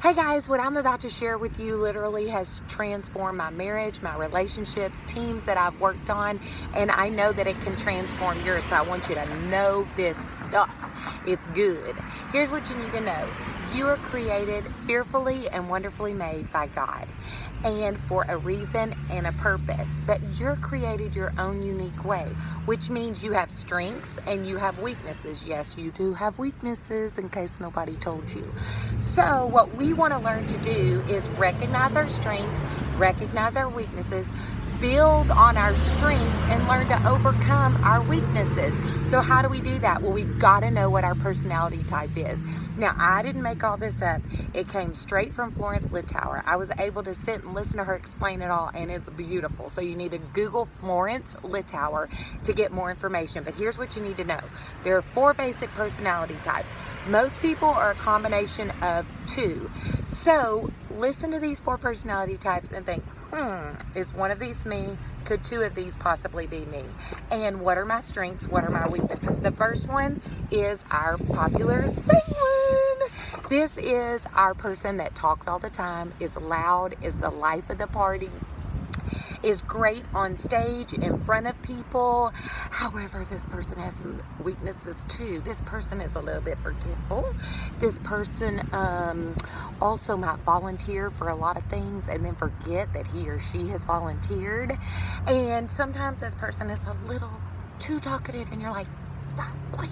Hey guys, what I'm about to share with you literally has transformed my marriage, my relationships, teams that I've worked on, and I know that it can transform yours, so I want you to know this stuff. It's good. Here's what you need to know. You are created fearfully and wonderfully made by God, and for a reason and a purpose, but you're created your own unique way, which means you have strengths and you have weaknesses. Yes, you do have weaknesses, in case nobody told you. So what we want to learn to do is recognize our strengths, recognize our weaknesses, build on our strengths, and learn to overcome our weaknesses. So how do we do that? Well, we've got to know what our personality type is. Now, I didn't make all this up. It came straight from Florence Littauer. I was able to sit and listen to her explain it all, and it's beautiful. So you need to Google Florence Littauer to get more information. But here's what you need to know. There are 4 basic personality types. Most people are a combination of 2. So listen to these 4 personality types and think, is one of these me? Could 2 of these possibly be me? And what are my strengths? What are my weaknesses? The first one is our popular sanguine. This is our person that talks all the time, is loud, is the life of the party, is great on stage in front of people. However, this person has some weaknesses too. This person is a little bit forgetful. This person also might volunteer for a lot of things and then forget that he or she has volunteered. And sometimes this person is a little too talkative and you're like, stop, please.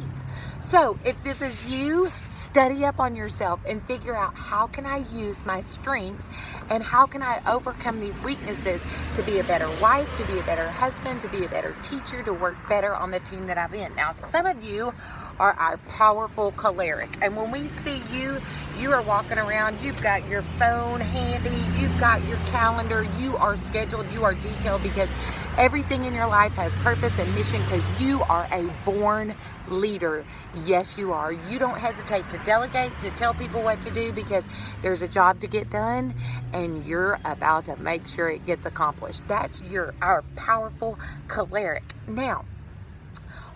So if this is you, study up on yourself and figure out how can I use my strengths and how can I overcome these weaknesses to be a better wife, to be a better husband, to be a better teacher, to work better on the team that I'm in. Now, some of you are our powerful choleric. And when we see you, you are walking around, you've got your phone handy, you've got your calendar, you are scheduled, you are detailed, because everything in your life has purpose and mission, because you are a born leader. Yes, you are. You don't hesitate to delegate, to tell people what to do, because there's a job to get done and you're about to make sure it gets accomplished. That's our powerful choleric. Now,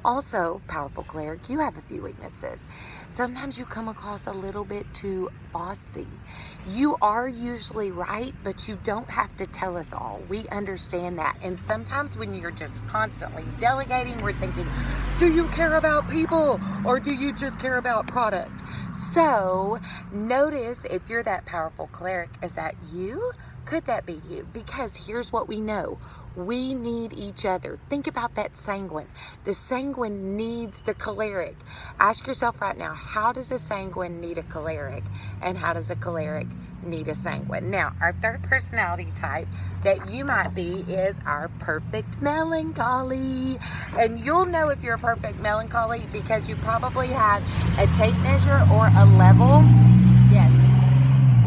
also, powerful cleric, you have a few weaknesses. Sometimes you come across a little bit too bossy. You are usually right, but you don't have to tell us all. We understand that. And sometimes when you're just constantly delegating, we're thinking, do you care about people or do you just care about product? So notice if you're that powerful cleric, is that you? Could that be you? Because here's what we know. We need each other. Think about that sanguine. The sanguine needs the choleric. Ask yourself right now, how does a sanguine need a choleric? And how does a choleric need a sanguine? Now, our third personality type that you might be is our perfect melancholy. And you'll know if you're a perfect melancholy because you probably have a tape measure or a level, yes,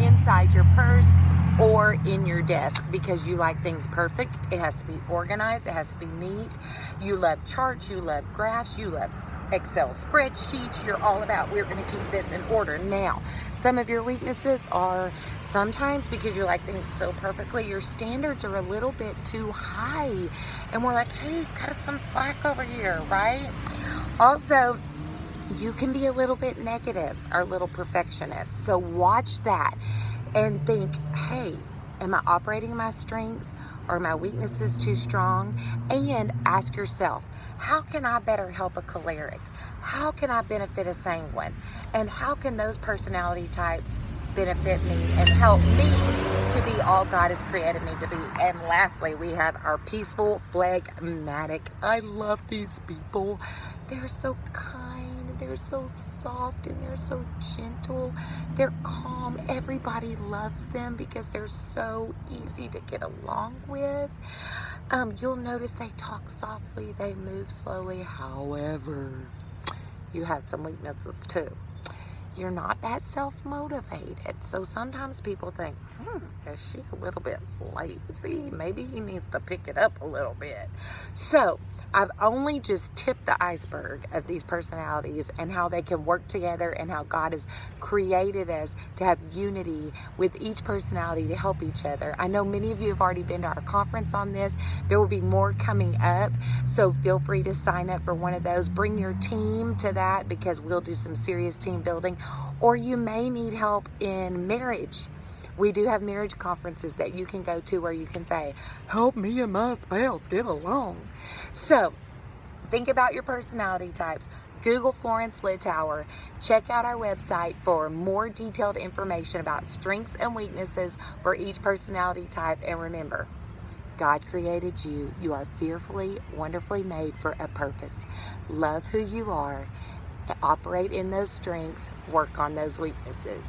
inside your purse or in your desk, because you like things perfect. It has to be organized. It has to be neat. You love charts. You love graphs. You love Excel spreadsheets. You're all about, we're going to keep this in order. Now, some of your weaknesses are sometimes, because you like things so perfectly, your standards are a little bit too high. And we're like, hey, cut us some slack over here, right? Also, you can be a little bit negative or a little perfectionist. So watch that and think, hey, am I operating my strengths? Are my weaknesses too strong? And ask yourself, how can I better help a choleric? How can I benefit a sanguine? And how can those personality types benefit me and help me to be all God has created me to be? And lastly, we have our peaceful phlegmatic. I love these people. They're so kind, they're so soft, and they're so gentle. They're calm. Everybody loves them because they're so easy to get along with. You'll notice they talk softly, they move slowly. However, you have some weaknesses too. You're not that self-motivated. So sometimes people think, is she a little bit lazy? Maybe he needs to pick it up a little bit. So I've only just tipped the iceberg of these personalities and how they can work together and how God has created us to have unity with each personality to help each other. I know many of you have already been to our conference on this. There will be more coming up, so feel free to sign up for one of those. Bring your team to that because we'll do some serious team building. Or you may need help in marriage. We do have marriage conferences that you can go to where you can say, help me and my spouse get along. So think about your personality types. Google Florence Littauer. Check out our website for more detailed information about strengths and weaknesses for each personality type. And remember, God created you. You are fearfully, wonderfully made for a purpose. Love who you are. Operate in those strengths. Work on those weaknesses.